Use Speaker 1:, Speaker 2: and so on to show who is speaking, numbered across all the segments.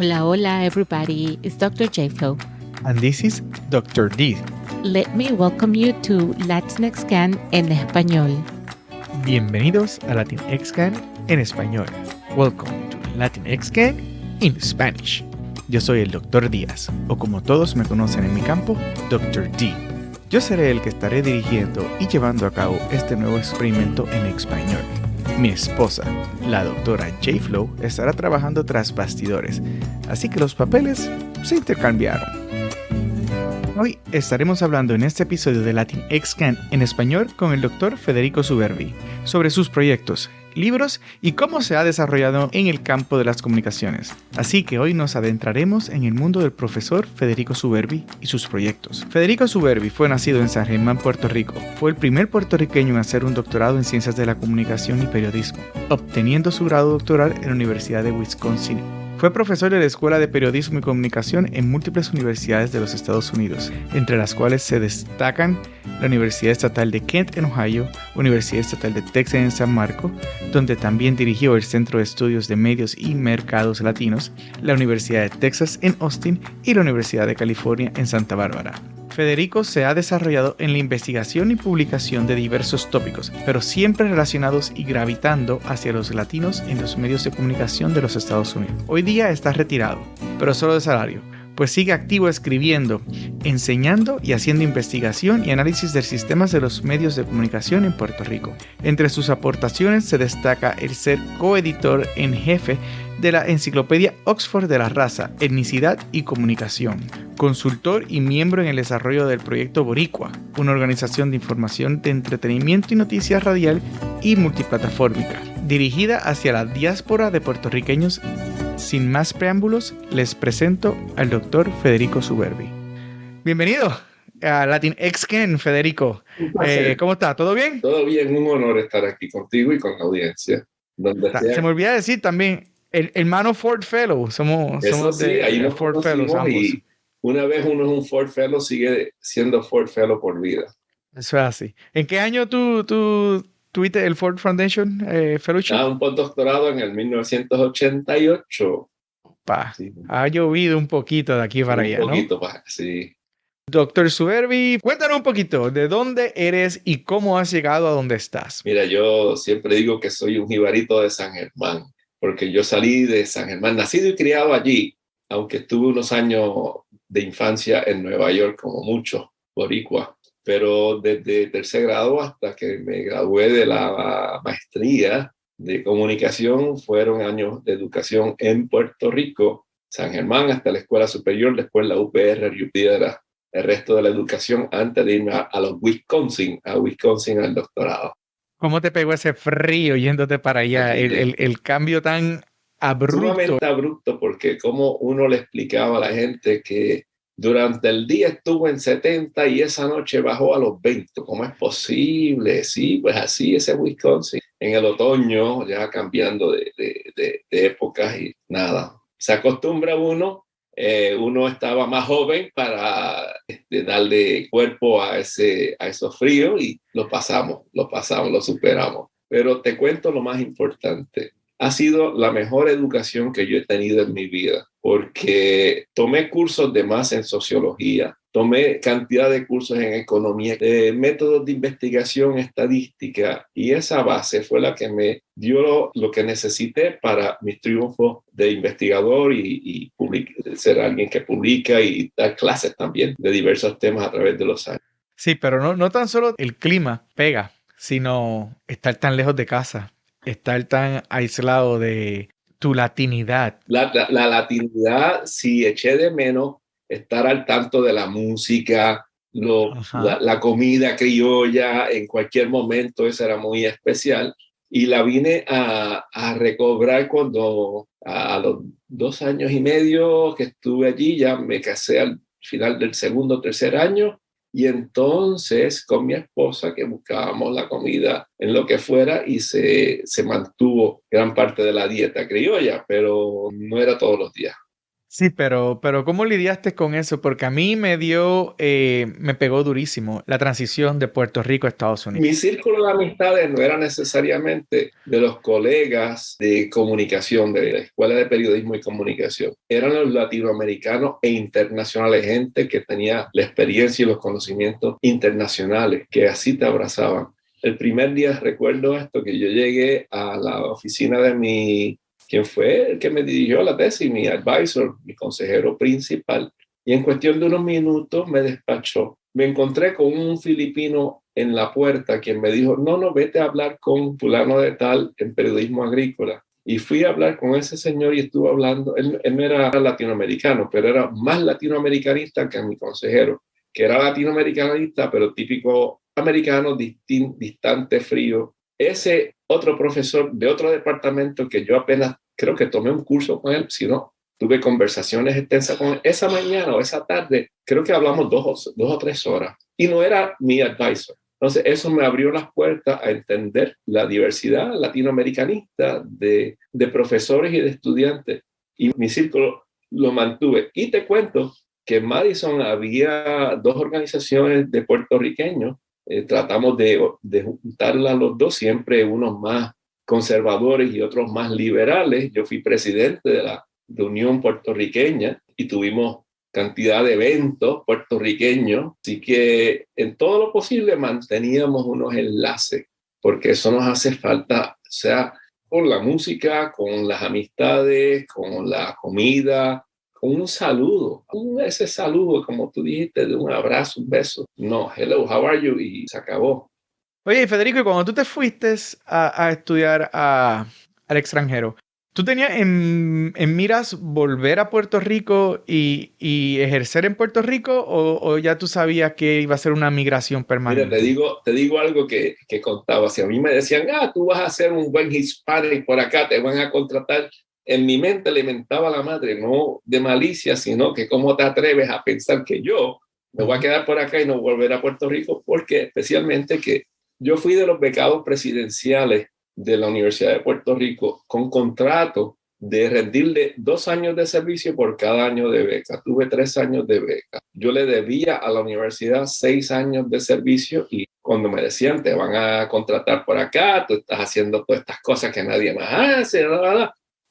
Speaker 1: Hola, hola, everybody. It's Dr. J-Flow.
Speaker 2: And this is Dr. D.
Speaker 1: Let me welcome you to Latinx Can en español.
Speaker 2: Bienvenidos a Latinx Can en español. Welcome to Latinx Can in Spanish. Yo soy el Dr. Díaz, o como todos me conocen en mi campo, Dr. D. Yo seré el que estaré dirigiendo y llevando a cabo este nuevo experimento en español. Mi esposa, la doctora J-Flow, estará trabajando tras bastidores, así que los papeles se intercambiaron. Hoy estaremos hablando en este episodio de Latinx Can en español con el Dr. Federico Subervi sobre sus proyectos, libros y cómo se ha desarrollado en el campo de las comunicaciones. Así que hoy nos adentraremos en el mundo del profesor Federico Subervi y sus proyectos. Federico Subervi fue nacido en San Germán, Puerto Rico. Fue el primer puertorriqueño en hacer un doctorado en Ciencias de la Comunicación y Periodismo, obteniendo su grado doctoral en la Universidad de Wisconsin. Fue profesor de la Escuela de Periodismo y Comunicación en múltiples universidades de los Estados Unidos, entre las cuales se destacan la Universidad Estatal de Kent en Ohio, Universidad Estatal de Texas en San Marcos, donde también dirigió el Centro de Estudios de Medios y Mercados Latinos, la Universidad de Texas en Austin y la Universidad de California en Santa Bárbara. Federico se ha desarrollado en la investigación y publicación de diversos tópicos, pero siempre relacionados y gravitando hacia los latinos en los medios de comunicación de los Estados Unidos. Hoy día está retirado, pero solo de salario, pues sigue activo escribiendo, enseñando y haciendo investigación y análisis de sistemas de los medios de comunicación en Puerto Rico. Entre sus aportaciones se destaca el ser coeditor en jefe de la enciclopedia Oxford de la raza, etnicidad y comunicación, consultor y miembro en el desarrollo del proyecto Boricua, una organización de información de entretenimiento y noticias radial y multiplataformica, dirigida hacia la diáspora de puertorriqueños. Sin más preámbulos, les presento al Dr. Federico Subervi. Bienvenido a Latinx Can, Federico. ¿Cómo está? ¿Todo bien?
Speaker 3: Todo bien, un honor estar aquí contigo y con la audiencia.
Speaker 2: Se me olvidaba decir también, el hermano Ford Fellow, somos
Speaker 3: sí, ahí nos
Speaker 2: Ford Fellows ambos.
Speaker 3: Y una vez uno es un Ford Fellow, sigue siendo Ford Fellow por vida.
Speaker 2: Eso es así. ¿En qué año tú tuviste el Ford Foundation Fellowship?
Speaker 3: Un postdoctorado en el 1988.
Speaker 2: Sí. Ha llovido un poquito de aquí para allá, ¿no?
Speaker 3: Un poquito, sí.
Speaker 2: Doctor Subervi, cuéntanos un poquito de dónde eres y cómo has llegado a donde estás.
Speaker 3: Mira, yo siempre digo que soy un jibarito de San Germán, porque yo salí de San Germán, nacido y criado allí, aunque estuve unos años de infancia en Nueva York, como muchos boricua, pero desde tercer grado hasta que me gradué de la maestría de comunicación fueron años de educación en Puerto Rico, San Germán, hasta la escuela superior, después la UPR, Río Piedras, el resto de la educación antes de irme a Wisconsin al doctorado.
Speaker 2: ¿Cómo te pegó ese frío yéndote para allá? El cambio tan abrupto.
Speaker 3: Sumamente abrupto, porque como uno le explicaba a la gente que durante el día estuvo en 70 y esa noche bajó a los 20. ¿Cómo es posible? Sí, pues así es en Wisconsin. En el otoño ya cambiando de épocas y nada. Se acostumbra uno. Uno estaba más joven para darle cuerpo a esos fríos y lo superamos. Pero te cuento lo más importante. Ha sido la mejor educación que yo he tenido en mi vida, porque tomé cursos de más en sociología, tomé cantidad de cursos en economía, métodos de investigación estadística, y esa base fue la que me dio lo que necesité para mis triunfos de investigador y ser alguien que publica y dar clases también de diversos temas a través de los años.
Speaker 2: Sí, pero no tan solo el clima pega, sino estar tan lejos de casa, estar tan aislado de tu latinidad.
Speaker 3: La latinidad, sí, eché de menos estar al tanto de la música, la comida criolla, en cualquier momento, eso era muy especial. Y la vine a recobrar cuando a los 2 años y medio que estuve allí, ya me casé al final del segundo o tercer año. Y entonces con mi esposa, que buscábamos la comida en lo que fuera, y se mantuvo gran parte de la dieta criolla, pero no era todos los días.
Speaker 2: Sí, pero ¿cómo lidiaste con eso? Porque a mí me pegó durísimo la transición de Puerto Rico a Estados Unidos.
Speaker 3: Mi círculo de amistades no era necesariamente de los colegas de comunicación, de la Escuela de Periodismo y Comunicación. Eran los latinoamericanos e internacionales, gente que tenía la experiencia y los conocimientos internacionales, que así te abrazaban. El primer día recuerdo esto, que yo llegué a la oficina de quien fue el que me dirigió la tesis, mi advisor, mi consejero principal, y en cuestión de unos minutos me despachó. Me encontré con un filipino en la puerta quien me dijo, no, vete a hablar con fulano de tal en periodismo agrícola. Y fui a hablar con ese señor y estuvo hablando, él no era latinoamericano, pero era más latinoamericanista que mi consejero, que era latinoamericanista, pero típico americano, distante, frío. Ese otro profesor de otro departamento que yo apenas creo que tomé un curso con él, si no, tuve conversaciones extensas con él. Esa mañana o esa tarde, creo que hablamos 2 o 3 horas y no era mi advisor. Entonces, eso me abrió las puertas a entender la diversidad latinoamericanista de profesores y de estudiantes. Y mi círculo lo mantuve. Y te cuento que en Madison había 2 organizaciones de puertorriqueños. Tratamos de juntarlas los dos, siempre unos más conservadores y otros más liberales. Yo fui presidente de Unión Puertorriqueña y tuvimos cantidad de eventos puertorriqueños, así que en todo lo posible manteníamos unos enlaces, porque eso nos hace falta, o sea, con la música, con las amistades, con la comida, con un saludo, ese saludo, como tú dijiste, de un abrazo, un beso. No, hello, how are you? Y se acabó.
Speaker 2: Oye, Federico, y cuando tú te fuiste a estudiar al extranjero, ¿tú tenías en miras volver a Puerto Rico y ejercer en Puerto Rico o ya tú sabías que iba a ser una migración
Speaker 3: Mira,
Speaker 2: permanente?
Speaker 3: te digo algo que contaba. Si a mí me decían, tú vas a ser un buen hispanic por acá, te van a contratar, en mi mente le mentaba a la madre, no de malicia, sino que cómo te atreves a pensar que yo me voy a quedar por acá y no volver a Puerto Rico, porque especialmente que yo fui de los becados presidenciales de la Universidad de Puerto Rico con contrato de rendirle 2 años de servicio por cada año de beca. Tuve 3 años de beca. Yo le debía a la universidad 6 años de servicio y cuando me decían, te van a contratar por acá, tú estás haciendo todas estas cosas que nadie más hace,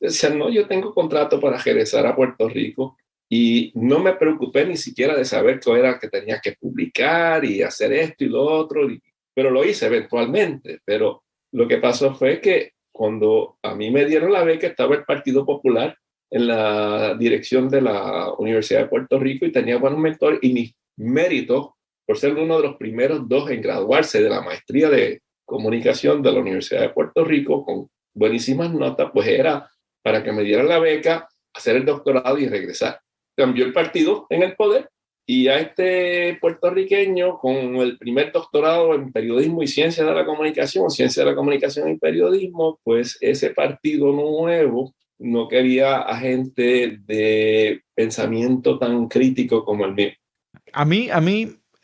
Speaker 3: decían, no, yo tengo contrato para regresar a Puerto Rico y no me preocupé ni siquiera de saber qué era que tenía que publicar y hacer esto y lo otro, pero lo hice eventualmente. Pero lo que pasó fue que cuando a mí me dieron la beca, estaba el Partido Popular en la dirección de la Universidad de Puerto Rico y tenía buenos mentores y mis méritos por ser uno de los primeros 2 en graduarse de la maestría de comunicación de la Universidad de Puerto Rico con buenísimas notas, pues era para que me dieran la beca, hacer el doctorado y regresar. Cambió el partido en el poder y a este puertorriqueño con el primer doctorado en periodismo y ciencia de la comunicación y periodismo, pues ese partido nuevo no quería a gente de pensamiento tan crítico como el mío.
Speaker 2: A mí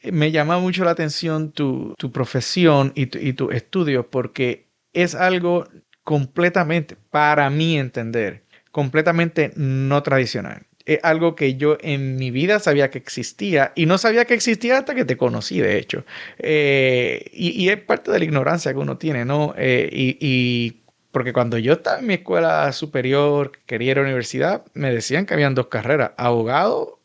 Speaker 2: me llama mucho la atención tu profesión y tu estudio porque es algo completamente, para mí entender, completamente no tradicional. Es algo que yo en mi vida sabía que existía y no sabía que existía hasta que te conocí, de hecho. Y es parte de la ignorancia que uno tiene, ¿no? Porque cuando yo estaba en mi escuela superior, quería ir a la universidad, me decían que habían 2 carreras, abogado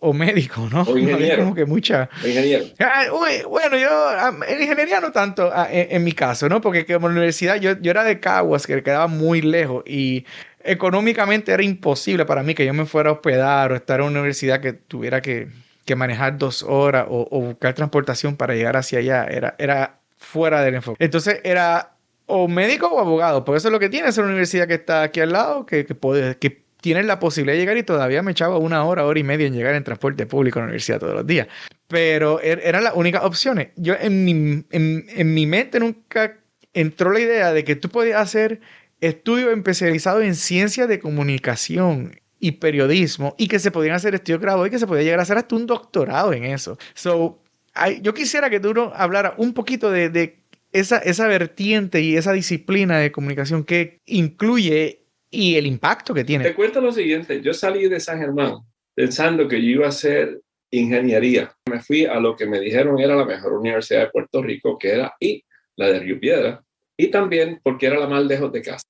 Speaker 2: o médico, ¿no?
Speaker 3: O
Speaker 2: No había
Speaker 3: ingeniero,
Speaker 2: como que mucha...
Speaker 3: o ingeniero.
Speaker 2: Bueno, yo en ingeniería no tanto en mi caso, ¿no? Porque como en la universidad yo era de Caguas, que quedaba muy lejos y económicamente era imposible para mí que yo me fuera a hospedar o estar en una universidad que tuviera que manejar 2 horas o buscar transportación para llegar hacia allá. Era fuera del enfoque. Entonces era o médico o abogado, porque eso es lo que tiene esa universidad que está aquí al lado, que tienes la posibilidad de llegar y todavía me echaba 1 hora, hora y media en llegar en transporte público a la universidad todos los días. Pero eran las únicas opciones. Yo en mi mente nunca entró la idea de que tú podías hacer estudios especializados en ciencias de comunicación y periodismo y que se podían hacer estudios graduados y que se podía llegar a hacer hasta un doctorado en eso. Yo quisiera que tú nos hablaras un poquito de esa vertiente y esa disciplina de comunicación que incluye y el impacto que tiene.
Speaker 3: Te cuento lo siguiente, yo salí de San Germán pensando que yo iba a hacer ingeniería. Me fui a lo que me dijeron era la mejor universidad de Puerto Rico, que era la de Río Piedra, y también porque era la más lejos de casa.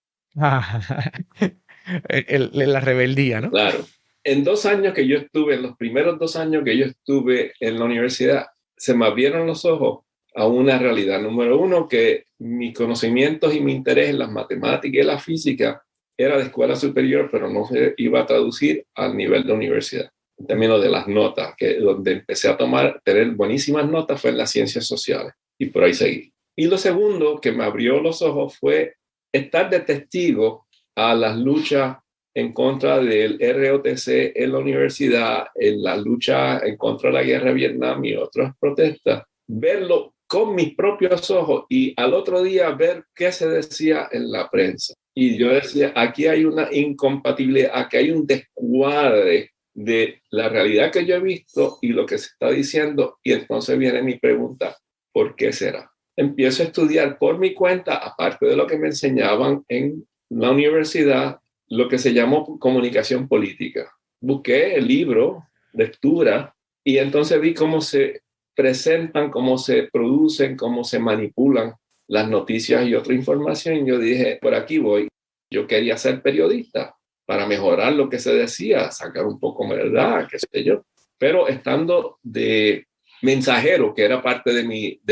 Speaker 2: La rebeldía, ¿no?
Speaker 3: Claro. En 2 años que yo estuve, en los primeros 2 años que yo estuve en la universidad, se me abrieron los ojos a una realidad. Número uno, que mis conocimientos y mi interés en las matemáticas y la física era de escuela superior, pero no se iba a traducir al nivel de universidad. En términos de las notas, que donde empecé a tener buenísimas notas fue en las ciencias sociales, y por ahí seguí. Y lo segundo que me abrió los ojos fue estar de testigo a las luchas en contra del ROTC en la universidad, en la lucha en contra de la guerra de Vietnam y otras protestas, verlo con mis propios ojos y al otro día ver qué se decía en la prensa. Y yo decía, aquí hay una incompatibilidad, aquí hay un descuadre de la realidad que yo he visto y lo que se está diciendo. Y entonces viene mi pregunta, ¿por qué será? Empiezo a estudiar por mi cuenta, aparte de lo que me enseñaban en la universidad, lo que se llamó comunicación política. Busqué el libro, lectura, y entonces vi cómo se presentan, cómo se producen, cómo se manipulan las noticias y otra información. Yo dije, por aquí voy. Yo quería ser periodista para mejorar lo que se decía, sacar un poco de verdad, qué sé yo. Pero estando de mensajero, que era parte de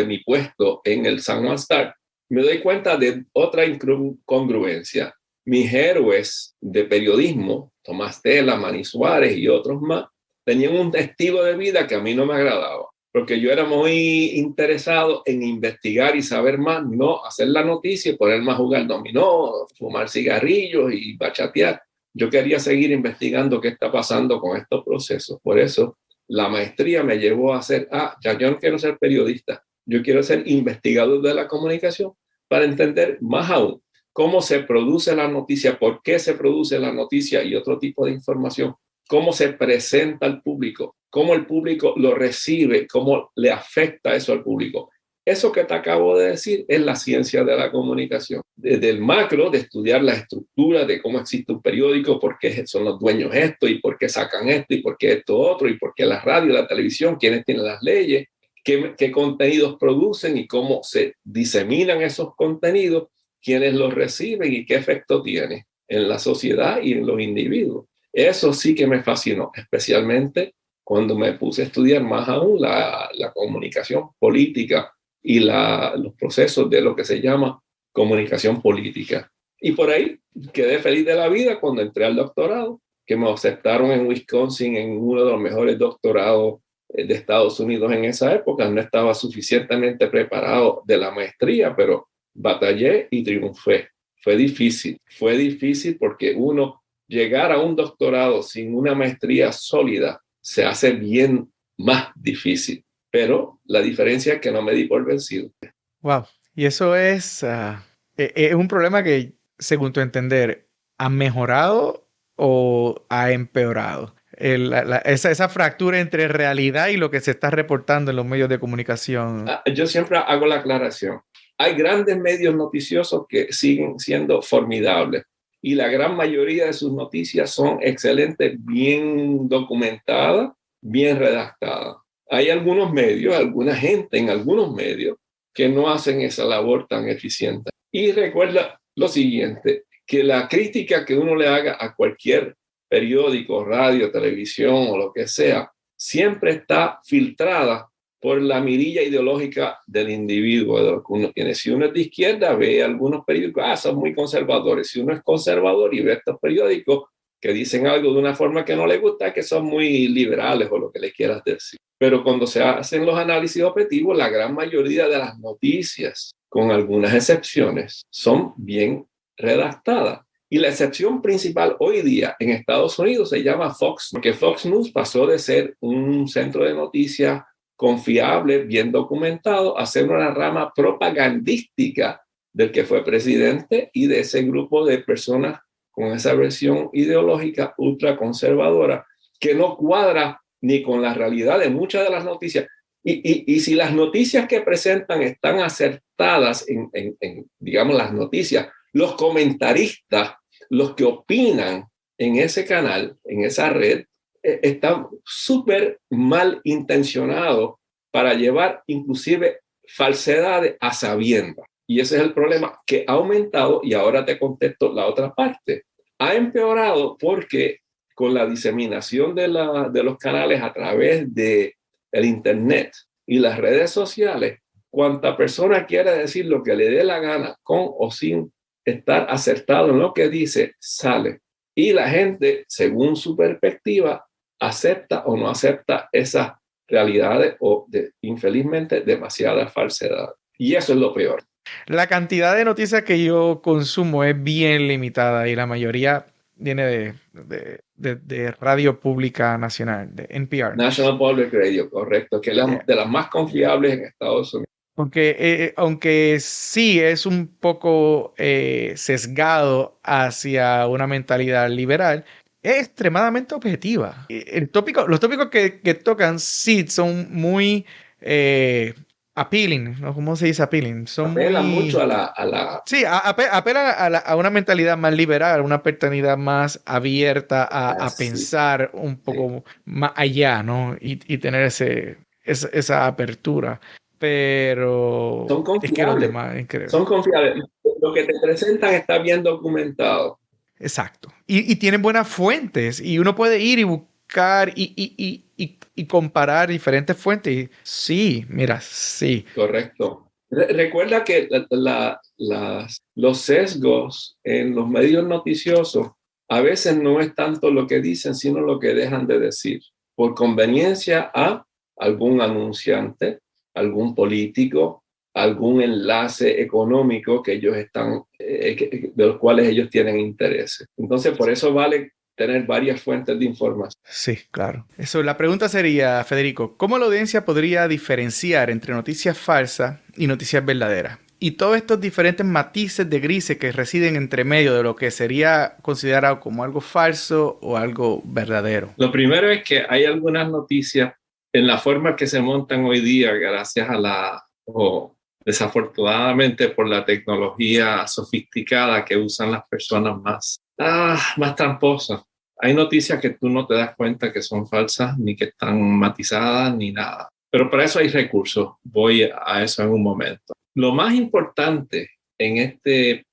Speaker 3: mi puesto en el San Juan Star, me doy cuenta de otra incongruencia. Mis héroes de periodismo, Tomás Tela, Manny Suárez y otros más, tenían un estilo de vida que a mí no me agradaba, porque yo era muy interesado en investigar y saber más, no hacer la noticia y ponerme a jugar dominó, fumar cigarrillos y bachatear. Yo quería seguir investigando qué está pasando con estos procesos. Por eso la maestría me llevó a hacer, ya yo no quiero ser periodista, yo quiero ser investigador de la comunicación para entender más aún cómo se produce la noticia, por qué se produce la noticia y otro tipo de información, cómo se presenta al público, cómo el público lo recibe, cómo le afecta eso al público. Eso que te acabo de decir es la ciencia de la comunicación. Desde el macro, de estudiar la estructura de cómo existe un periódico, por qué son los dueños esto, y por qué sacan esto, y por qué esto otro, y por qué la radio, la televisión, quiénes tienen las leyes, qué contenidos producen y cómo se diseminan esos contenidos, quiénes los reciben y qué efecto tiene en la sociedad y en los individuos. Eso sí que me fascinó, especialmente cuando me puse a estudiar más aún la comunicación política y los procesos de lo que se llama comunicación política. Y por ahí quedé feliz de la vida cuando entré al doctorado, que me aceptaron en Wisconsin en uno de los mejores doctorados de Estados Unidos en esa época. No estaba suficientemente preparado de la maestría, pero batallé y triunfé. Fue difícil porque uno llegar a un doctorado sin una maestría sólida se hace bien más difícil. Pero la diferencia es que no me di por vencido.
Speaker 2: Wow. Y eso es un problema que, según tu entender, ¿ha mejorado o ha empeorado? Esa fractura entre realidad y lo que se está reportando en los medios de comunicación.
Speaker 3: Yo siempre hago la aclaración. Hay grandes medios noticiosos que siguen siendo formidables y la gran mayoría de sus noticias son excelentes, bien documentadas, bien redactadas. Hay algunos medios, alguna gente en algunos medios que no hacen esa labor tan eficiente. Y recuerda lo siguiente, que la crítica que uno le haga a cualquier periódico, radio, televisión o lo que sea, siempre está filtrada por la mirilla ideológica del individuo, de lo que uno tiene. Si uno es de izquierda, ve algunos periódicos, son muy conservadores. Si uno es conservador y ve estos periódicos que dicen algo de una forma que no le gusta, que son muy liberales o lo que le quieras decir. Pero cuando se hacen los análisis objetivos, la gran mayoría de las noticias, con algunas excepciones, son bien redactadas. Y la excepción principal hoy día en Estados Unidos se llama Fox, porque Fox News pasó de ser un centro de noticias confiable, bien documentado, a ser una rama propagandística del que fue presidente y de ese grupo de personas con esa versión ideológica ultraconservadora que no cuadra ni con la realidad de muchas de las noticias. Y si las noticias que presentan están acertadas en, digamos, las noticias, los comentaristas los que opinan en ese canal, en esa red, están súper mal intencionados para llevar inclusive falsedades a sabiendas. Y ese es el problema que ha aumentado, y ahora te contesto la otra parte. Ha empeorado porque con la diseminación de los canales a través del internet y las redes sociales, cuanta persona quiera decir lo que le dé la gana, con o sin estar acertado en lo que dice, sale. Y la gente, según su perspectiva, acepta o no acepta esas realidades o, infelizmente, demasiada falsedad. Y eso es lo peor.
Speaker 2: La cantidad de noticias que yo consumo es bien limitada y la mayoría viene de Radio Pública Nacional, de NPR.
Speaker 3: National Public Radio, correcto, que es de las más confiables en Estados Unidos.
Speaker 2: Porque aunque sí es un poco sesgado hacia una mentalidad liberal, es extremadamente objetiva. Los tópicos que tocan sí son muy appealing, ¿no? ¿Cómo se dice appealing? Son
Speaker 3: Apela
Speaker 2: muy...
Speaker 3: mucho a la...
Speaker 2: Sí, apelan a una mentalidad más liberal, una mentalidad más abierta a
Speaker 3: sí.
Speaker 2: pensar un poco más allá, ¿no? Y tener esa apertura. Pero
Speaker 3: Son confiables.
Speaker 2: es que los demás, increíble.
Speaker 3: Son confiables. Lo que te presentan está bien documentado.
Speaker 2: Exacto. Y tienen buenas fuentes. Y uno puede ir y buscar y comparar diferentes fuentes. Y, sí, mira, sí.
Speaker 3: Correcto. Recuerda que los sesgos en los medios noticiosos a veces no es tanto lo que dicen, sino lo que dejan de decir. Por conveniencia a algún anunciante, algún político, algún enlace económico que ellos están, de los cuales ellos tienen intereses. Entonces, por eso vale tener varias fuentes de información.
Speaker 2: Sí, claro. Eso, la pregunta sería, Federico, ¿cómo la audiencia podría diferenciar entre noticias falsas y noticias verdaderas? Y todos estos diferentes matices de grises que residen entre medio de lo que sería considerado como algo falso o algo verdadero.
Speaker 3: Lo primero es que hay algunas noticias en la forma que se montan hoy día, gracias a desafortunadamente por la tecnología sofisticada que usan las personas más tramposas. Hay noticias que tú no te das cuenta que son falsas, ni que están matizadas, ni nada. Pero para eso hay recursos. Voy a eso en un momento. Lo más importante en este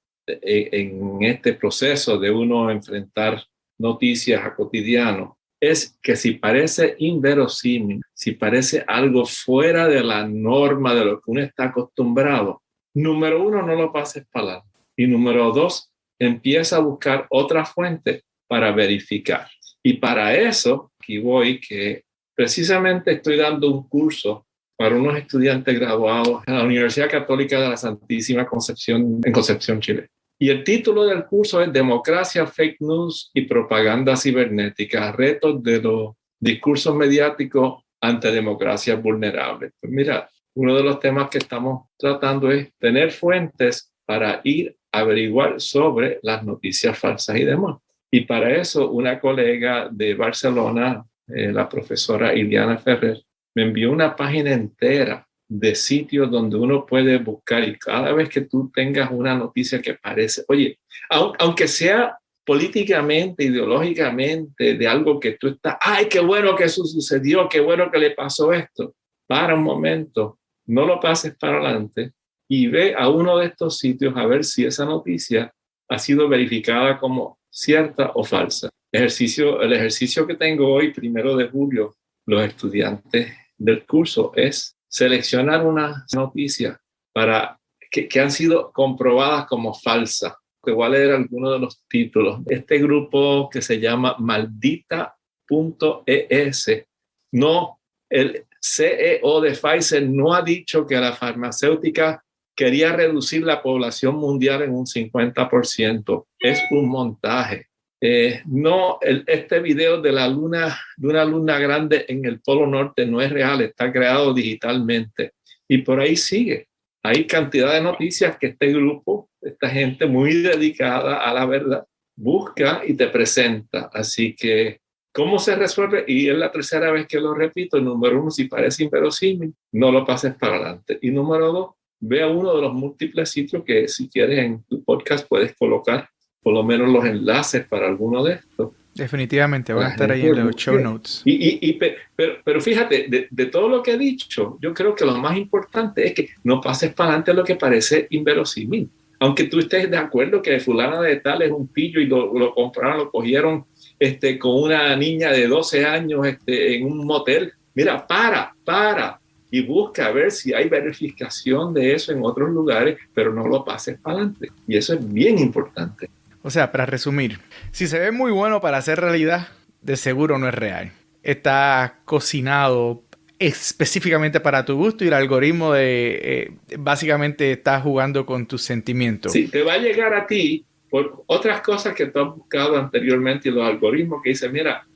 Speaker 3: proceso de uno enfrentar noticias a cotidiano es que si parece inverosímil, si parece algo fuera de la norma de lo que uno está acostumbrado, número uno, no lo pases para adelante. Y número dos, empieza a buscar otra fuente para verificar. Y para eso, aquí voy, que precisamente estoy dando un curso para unos estudiantes graduados en la Universidad Católica de la Santísima Concepción, en Concepción, Chile. Y el título del curso es Democracia, Fake News y Propaganda Cibernética, retos de los discursos mediáticos ante democracias vulnerables. Pues mira, uno de los temas que estamos tratando es tener fuentes para ir a averiguar sobre las noticias falsas y demás. Y para eso una colega de Barcelona, la profesora Iliana Ferrer, me envió una página entera de sitios donde uno puede buscar, y cada vez que tú tengas una noticia que parece, oye, aunque sea políticamente, ideológicamente, de algo que tú estás, ¡ay, qué bueno que eso sucedió, qué bueno que le pasó esto! Para un momento, no lo pases para adelante y ve a uno de estos sitios a ver si esa noticia ha sido verificada como cierta o falsa. El ejercicio que tengo hoy, 1 de julio, los estudiantes del curso es seleccionar una noticia para que han sido comprobadas como falsas. Te voy a leer algunos de los títulos. Este grupo que se llama Maldita.es, no, el CEO de Pfizer no ha dicho que la farmacéutica quería reducir la población mundial en un 50%. Es un montaje. Este video de la luna, de una luna grande en el Polo Norte no es real, está creado digitalmente. Y por ahí sigue. Hay cantidad de noticias que este grupo, esta gente muy dedicada a la verdad, busca y te presenta. Así que, ¿cómo se resuelve? Y es la tercera vez que lo repito. Número uno, si parece inverosímil, no lo pases para adelante. Y número dos, ve a uno de los múltiples sitios que si quieres en tu podcast puedes colocar por lo menos los enlaces para alguno de estos.
Speaker 2: Definitivamente, van a
Speaker 3: La
Speaker 2: estar ahí
Speaker 3: gente
Speaker 2: en los show
Speaker 3: busque.
Speaker 2: notes.
Speaker 3: Pero fíjate, de todo lo que he dicho, yo creo que lo más importante es que no pases para adelante lo que parece inverosímil. Aunque tú estés de acuerdo que fulana de tal es un pillo y lo compraron, lo cogieron con una niña de 12 años en un motel. Mira, para y busca a ver si hay verificación de eso en otros lugares, pero no lo pases para adelante. Y eso es bien importante.
Speaker 2: O sea, para resumir, si se ve muy bueno para hacer realidad, de seguro no es real. Está cocinado específicamente para tu gusto y el algoritmo básicamente está jugando con tus sentimientos.
Speaker 3: Sí, te va a llegar a ti por otras cosas que tú has buscado anteriormente y los algoritmos que dicen, mira,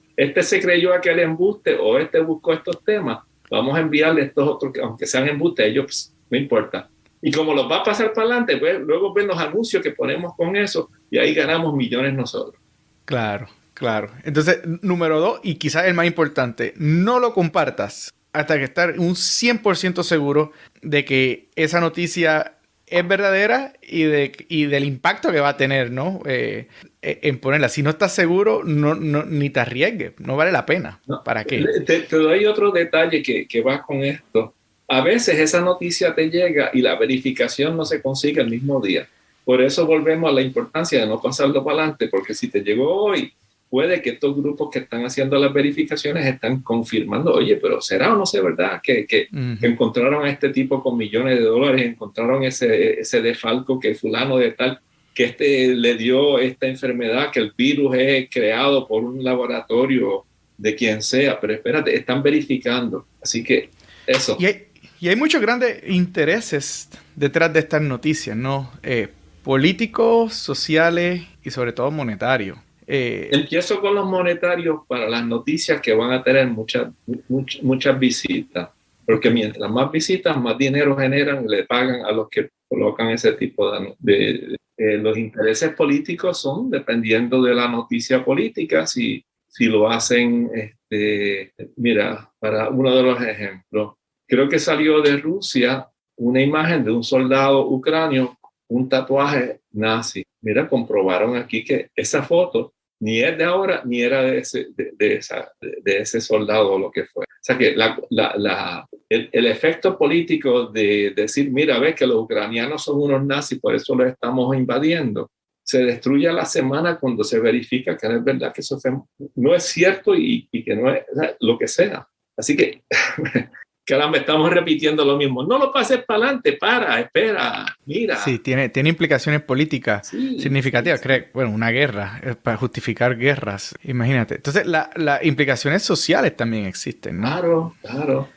Speaker 3: se creyó aquel embuste o buscó estos temas, vamos a enviarle estos otros, aunque sean embustes, ellos pues, no importa. Y como los va a pasar para adelante, pues, luego ven los anuncios que ponemos con eso y ahí ganamos millones nosotros.
Speaker 2: Claro, claro. Entonces, número 2, y quizás el más importante, no lo compartas hasta que estar un 100% seguro de que esa noticia es verdadera y del impacto que va a tener, ¿no? En ponerla. Si no estás seguro, ni te arriesgues. No vale la pena.
Speaker 3: No,
Speaker 2: ¿Para qué?
Speaker 3: te doy otro detalle que va con esto. A veces esa noticia te llega y la verificación no se consigue el mismo día. Por eso volvemos a la importancia de no pasarlo para adelante, porque si te llegó hoy, puede que estos grupos que están haciendo las verificaciones están confirmando, oye, pero ¿será o no sé, verdad? Que encontraron a este tipo con millones de dólares, encontraron ese desfalco que fulano de tal, que le dio esta enfermedad, que el virus es creado por un laboratorio de quien sea, pero espérate, están verificando. Así que eso.
Speaker 2: Y hay muchos grandes intereses detrás de estas noticias, ¿no? Políticos, sociales y sobre todo monetarios.
Speaker 3: Empiezo con los monetarios para las noticias que van a tener muchas visitas, porque mientras más visitas, más dinero generan y le pagan a los que colocan ese tipo de los intereses políticos son dependiendo de la noticia política, si lo hacen, mira, para uno de los ejemplos, creo que salió de Rusia una imagen de un soldado ucranio, un tatuaje nazi. Mira, comprobaron aquí que esa foto ni es de ahora, ni era de ese soldado o lo que fue. O sea que el efecto político de decir, mira, ves que los ucranianos son unos nazis, por eso los estamos invadiendo, se destruye a la semana cuando se verifica que no es verdad, que eso no es cierto y que no es lo que sea. Así que, caramba, estamos repitiendo lo mismo. No lo pases para adelante, espera, mira.
Speaker 2: Sí, tiene implicaciones políticas significativas.
Speaker 3: Sí.
Speaker 2: Bueno, una guerra, para justificar guerras, imagínate. Entonces, las implicaciones sociales también existen, ¿no?
Speaker 3: Claro.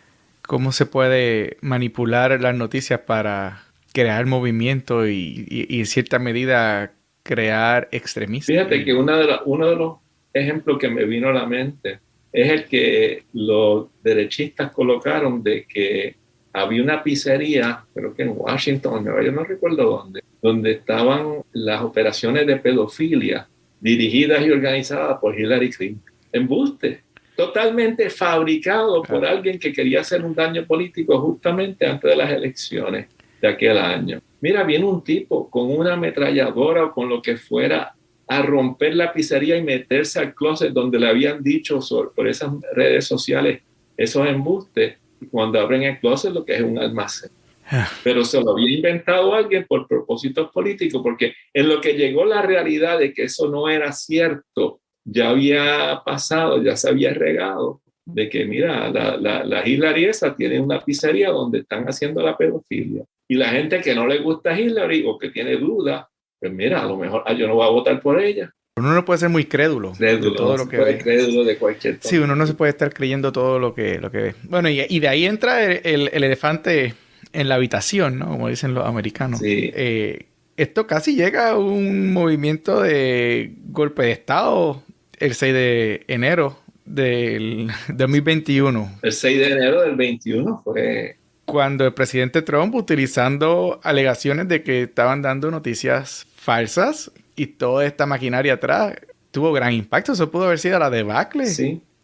Speaker 2: ¿Cómo se puede manipular las noticias para crear movimiento y en cierta medida crear extremistas?
Speaker 3: Fíjate que uno de los ejemplos que me vino a la mente es el que los derechistas colocaron de que había una pizzería, creo que en Washington, yo no recuerdo donde estaban las operaciones de pedofilia dirigidas y organizadas por Hillary Clinton. Embuste, totalmente fabricado por alguien que quería hacer un daño político justamente antes de las elecciones de aquel año. Mira, viene un tipo con una ametralladora o con lo que fuera a romper la pizzería y meterse al closet donde le habían dicho por esas redes sociales esos embustes, y cuando abren el closet lo que es un almacén. Pero se lo había inventado alguien por propósitos políticos, porque en lo que llegó la realidad de que eso no era cierto, ya había pasado, ya se había regado, de que mira, la Hillary esa tiene una pizzería donde están haciendo la pedofilia. Y la gente que no le gusta a Hillary o que tiene dudas, pues mira, a lo mejor yo no voy a votar por ella.
Speaker 2: Uno no puede ser muy crédulo de todo lo que ve.
Speaker 3: Crédulo de cualquier cosa.
Speaker 2: Sí, uno no se puede estar creyendo todo lo que ve. Bueno, y de ahí entra el elefante en la habitación, ¿no? Como dicen los americanos.
Speaker 3: Sí.
Speaker 2: Esto casi llega a un movimiento de golpe de Estado el 6 de enero del 2021.
Speaker 3: El 6 de enero del 21 fue...
Speaker 2: Cuando el presidente Trump, utilizando alegaciones de que estaban dando noticias falsas y toda esta maquinaria atrás, tuvo gran impacto. Eso pudo haber sido la debacle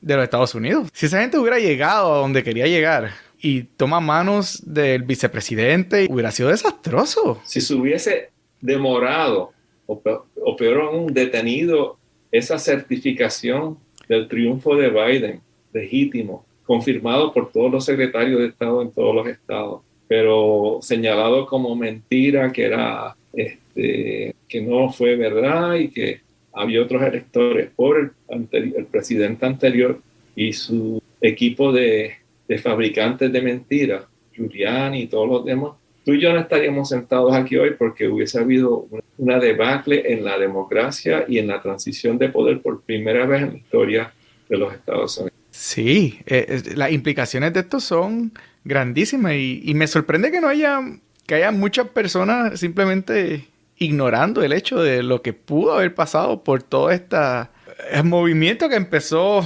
Speaker 2: de los Estados Unidos. Si esa gente hubiera llegado a donde quería llegar y toma manos del vicepresidente, hubiera sido desastroso.
Speaker 3: Si se hubiese demorado o peor aún, detenido esa certificación del triunfo de Biden, legítimo, confirmado por todos los secretarios de Estado en todos los estados, pero señalado como mentira, que era que no fue verdad y que había otros electores por el presidente anterior y su equipo de fabricantes de mentiras, Giuliani y todos los demás. Tú y yo no estaríamos sentados aquí hoy porque hubiese habido una debacle en la democracia y en la transición de poder por primera vez en la historia de los Estados Unidos.
Speaker 2: Sí, las implicaciones de esto son grandísimas y me sorprende que haya muchas personas simplemente ignorando el hecho de lo que pudo haber pasado por todo este movimiento que empezó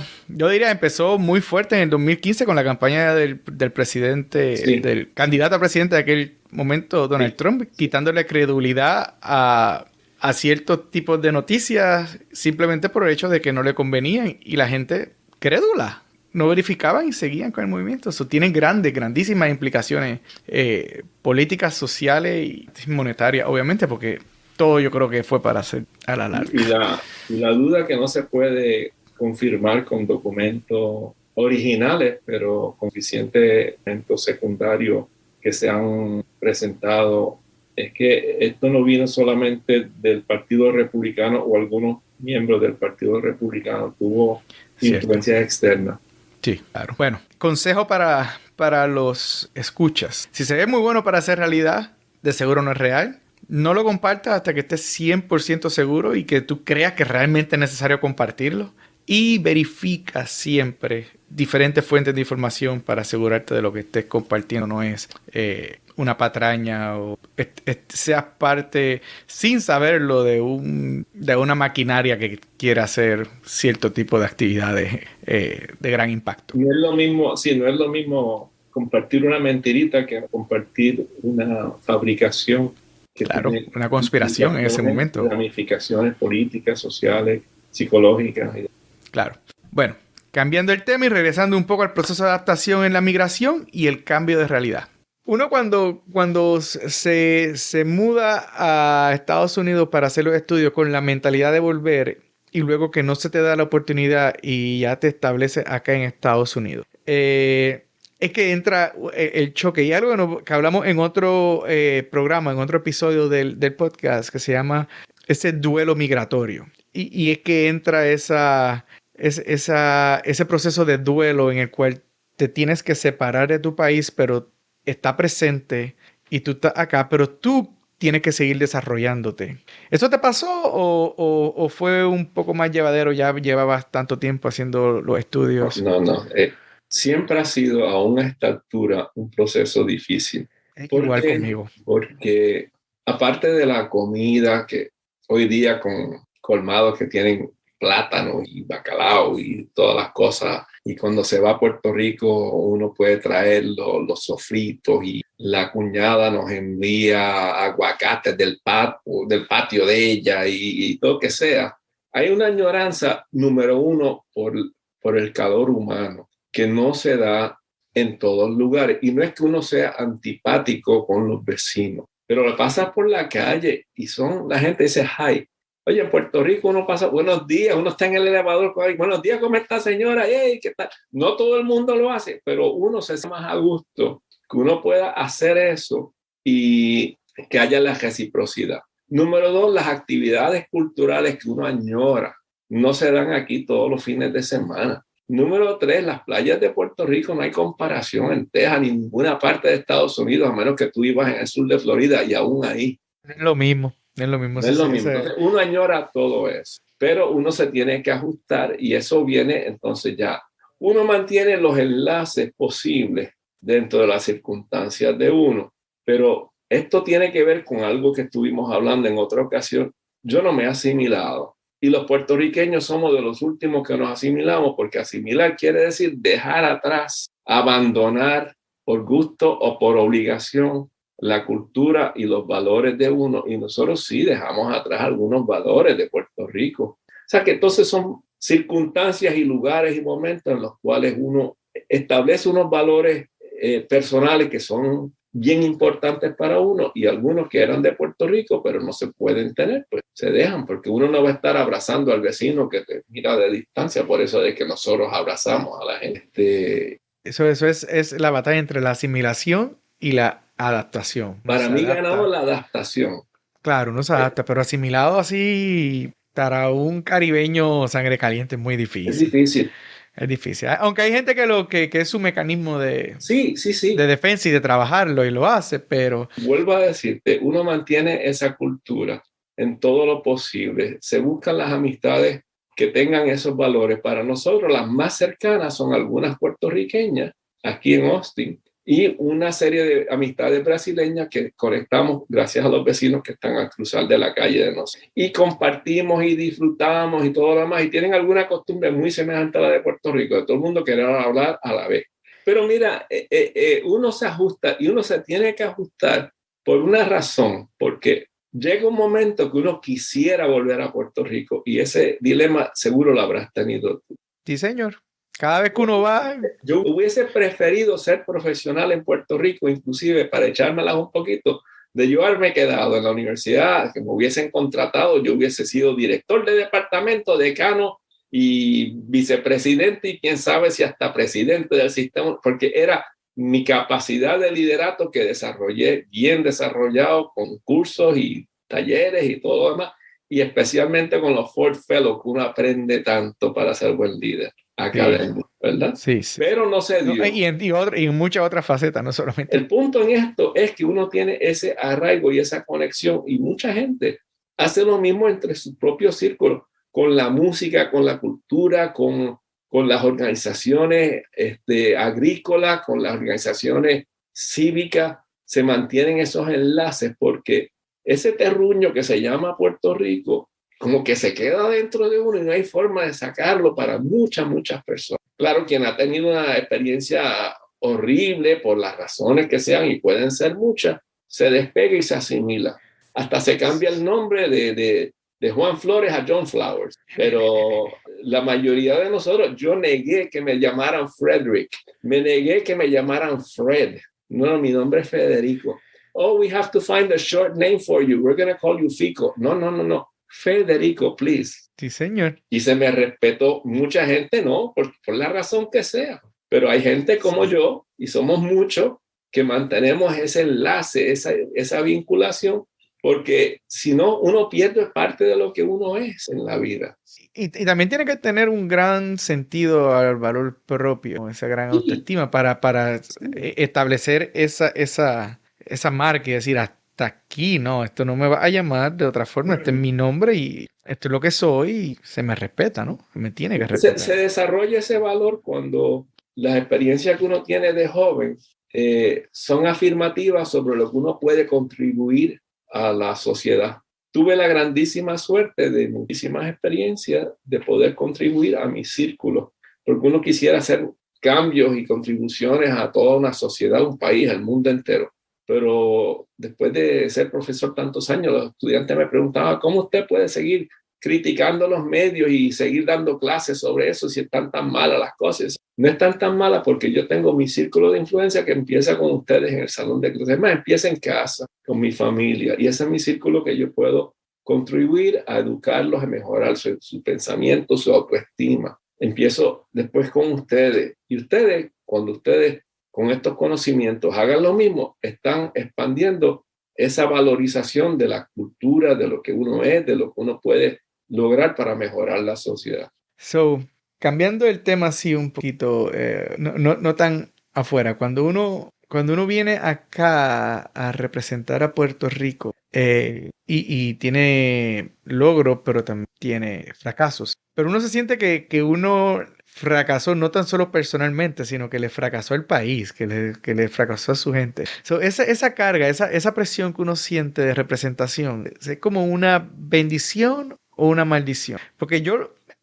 Speaker 2: muy fuerte en el 2015 con la campaña del presidente,
Speaker 3: Sí.
Speaker 2: del candidato a presidente de aquel momento, Donald Trump, quitándole credibilidad a ciertos tipos de noticias simplemente por el hecho de que no le convenían y la gente crédula no verificaban y seguían con el movimiento. Eso tiene grandísimas implicaciones políticas, sociales y monetarias, obviamente, porque todo yo creo que fue para hacer a la larga.
Speaker 3: Y la duda que no se puede confirmar con documentos originales, pero con suficientes documentos secundarios que se han presentado, es que esto no vino solamente del Partido Republicano o algunos miembros del Partido Republicano, tuvo influencias externas.
Speaker 2: Sí, claro. Bueno, consejo para los escuchas. Si se ve muy bueno para hacer realidad, de seguro no es real. No lo compartas hasta que estés 100% seguro y que tú creas que realmente es necesario compartirlo. Y verifica siempre diferentes fuentes de información para asegurarte de lo que estés compartiendo no es una patraña o seas parte, sin saberlo, de una maquinaria que quiera hacer cierto tipo de actividades de gran impacto.
Speaker 3: No es lo mismo, sí, no es lo mismo compartir una mentirita que compartir una fabricación.
Speaker 2: Claro, una conspiración en ese momento.
Speaker 3: Ramificaciones políticas, sociales, psicológicas.
Speaker 2: Claro. Bueno, cambiando el tema y regresando un poco al proceso de adaptación en la migración y el cambio de realidad. Uno cuando se muda a Estados Unidos para hacer los estudios con la mentalidad de volver y luego que no se te da la oportunidad y ya te estableces acá en Estados Unidos. Es que entra el choque. Y algo que hablamos en otro programa, en otro episodio del podcast que se llama ese duelo migratorio. Y es que entra ese proceso de duelo en el cual te tienes que separar de tu país, pero está presente y tú estás acá, pero tú tienes que seguir desarrollándote. ¿Eso te pasó o fue un poco más llevadero? Ya llevabas tanto tiempo haciendo los estudios.
Speaker 3: No. Siempre ha sido, aún a esta altura, un proceso difícil.
Speaker 2: Igual conmigo.
Speaker 3: Porque aparte de la comida, que hoy día con colmados que tienen plátano y bacalao y todas las cosas, y cuando se va a Puerto Rico uno puede traer los sofritos y la cuñada nos envía aguacates del patio de ella y todo que sea. Hay una añoranza, número uno, por el calor humano, que no se da en todos lugares. Y no es que uno sea antipático con los vecinos, pero lo pasas por la calle y la gente dice, hi. Oye, en Puerto Rico uno pasa, buenos días, uno está en el elevador, buenos días, ¿cómo está señora? Hey, ¿qué tal? No todo el mundo lo hace, pero uno se siente más a gusto que uno pueda hacer eso y que haya la reciprocidad. Número dos, las actividades culturales que uno añora no se dan aquí todos los fines de semana. Número tres, las playas de Puerto Rico no hay comparación en Texas ni ninguna parte de Estados Unidos, a menos que tú vivas en el sur de Florida y aún ahí.
Speaker 2: Es lo mismo. Es lo mismo.
Speaker 3: No es lo mismo. Entonces, uno añora todo eso, pero uno se tiene que ajustar y eso viene entonces ya. Uno mantiene los enlaces posibles dentro de las circunstancias de uno, pero esto tiene que ver con algo que estuvimos hablando en otra ocasión. Yo no me he asimilado y los puertorriqueños somos de los últimos que nos asimilamos, porque asimilar quiere decir dejar atrás, abandonar por gusto o por obligación la cultura y los valores de uno, y nosotros sí dejamos atrás algunos valores de Puerto Rico. O sea que entonces son circunstancias y lugares y momentos en los cuales uno establece unos valores personales que son bien importantes para uno, y algunos que eran de Puerto Rico, pero no se pueden tener, pues se dejan, porque uno no va a estar abrazando al vecino que te mira de distancia, por eso es que nosotros abrazamos a la gente.
Speaker 2: Eso es la batalla entre la asimilación y la adaptación. Uno
Speaker 3: Para
Speaker 2: se
Speaker 3: mí
Speaker 2: adapta.
Speaker 3: ganó la adaptación.
Speaker 2: Claro, uno se adapta, pero asimilado así para un caribeño sangre caliente es muy
Speaker 3: Es
Speaker 2: difícil.
Speaker 3: difícil.
Speaker 2: Es difícil. Aunque hay gente que es su mecanismo de
Speaker 3: Sí.
Speaker 2: defensa y de trabajarlo y lo hace, pero
Speaker 3: Vuelvo a decirte, uno mantiene esa cultura en todo lo posible. Se buscan las amistades que tengan esos valores. Para nosotros, las más cercanas son algunas puertorriqueñas aquí en Austin y una serie de amistades brasileñas que conectamos gracias a los vecinos que están al cruzar de la calle de nosotros. Y compartimos y disfrutamos y todo lo demás. Y tienen alguna costumbre muy semejante a la de Puerto Rico, de todo el mundo querer hablar a la vez. Pero mira, uno se ajusta y uno se tiene que ajustar por una razón, porque llega un momento que uno quisiera volver a Puerto Rico y ese dilema seguro lo habrás tenido tú.
Speaker 2: sí, señor. Cada vez que uno va,
Speaker 3: Yo hubiese preferido ser profesional en Puerto Rico, inclusive para echármelas un poquito, de yo haberme quedado en la universidad, que me hubiesen contratado, yo hubiese sido director de departamento, decano y vicepresidente y quién sabe si hasta presidente del sistema, porque era mi capacidad de liderato que desarrollé bien desarrollado con cursos y talleres y todo lo demás, y especialmente con los Ford Fellows, que uno aprende tanto para ser buen líder académico, ¿verdad?
Speaker 2: sí.
Speaker 3: Pero no se dio.
Speaker 2: No, y en muchas otras facetas, no solamente.
Speaker 3: El punto en esto es que uno tiene ese arraigo y esa conexión, y mucha gente hace lo mismo entre sus propios círculos, con la música, con la cultura, con las organizaciones agrícolas, con las organizaciones cívicas. Se mantienen esos enlaces porque ese terruño que se llama Puerto Rico como que se queda dentro de uno y no hay forma de sacarlo para muchas personas. Claro, quien ha tenido una experiencia horrible por las razones que sean, y pueden ser muchas, se despega y se asimila. Hasta se cambia el nombre de Juan Flores a John Flowers. Pero la mayoría de nosotros, yo negué que me llamaran Frederick. Me negué que me llamaran Fred. No, mi nombre es Federico. Oh, we have to find a short name for you. We're going to call you Fico. No. Federico, please.
Speaker 2: Sí, señor.
Speaker 3: Y se me respetó. Mucha gente no, por la razón que sea. Pero hay gente como yo, y somos muchos, que mantenemos ese enlace, esa vinculación, porque si no, uno pierde parte de lo que uno es en la vida.
Speaker 2: Y también tiene que tener un gran sentido al valor propio, esa gran autoestima para establecer esa marca y decir, hasta aquí, no, esto no me va a llamar de otra forma, este es mi nombre y esto es lo que soy y se me respeta, ¿no? Me tiene que respetar.
Speaker 3: Se desarrolla ese valor cuando las experiencias que uno tiene de joven son afirmativas sobre lo que uno puede contribuir a la sociedad. Tuve la grandísima suerte de muchísimas experiencias de poder contribuir a mi círculo, porque uno quisiera hacer cambios y contribuciones a toda una sociedad, un país, al mundo entero. Pero después de ser profesor tantos años, los estudiantes me preguntaban, ¿cómo usted puede seguir criticando los medios y seguir dando clases sobre eso si están tan malas las cosas? No están tan malas porque yo tengo mi círculo de influencia que empieza con ustedes en el salón de clases. Además, empieza en casa, con mi familia. Y ese es mi círculo que yo puedo contribuir a educarlos, a mejorar su pensamiento, su autoestima. Empiezo después con ustedes. Y ustedes, cuando ustedes con estos conocimientos hagan lo mismo, están expandiendo esa valorización de la cultura, de lo que uno es, de lo que uno puede lograr para mejorar la sociedad.
Speaker 2: So, cambiando el tema así un poquito, no tan afuera, cuando uno viene acá a representar a Puerto Rico y tiene logros, pero también tiene fracasos, pero uno se siente que uno fracasó no tan solo personalmente, sino que le fracasó al país, que le fracasó a su gente. So, esa carga, esa presión que uno siente de representación, ¿es como una bendición o una maldición? Porque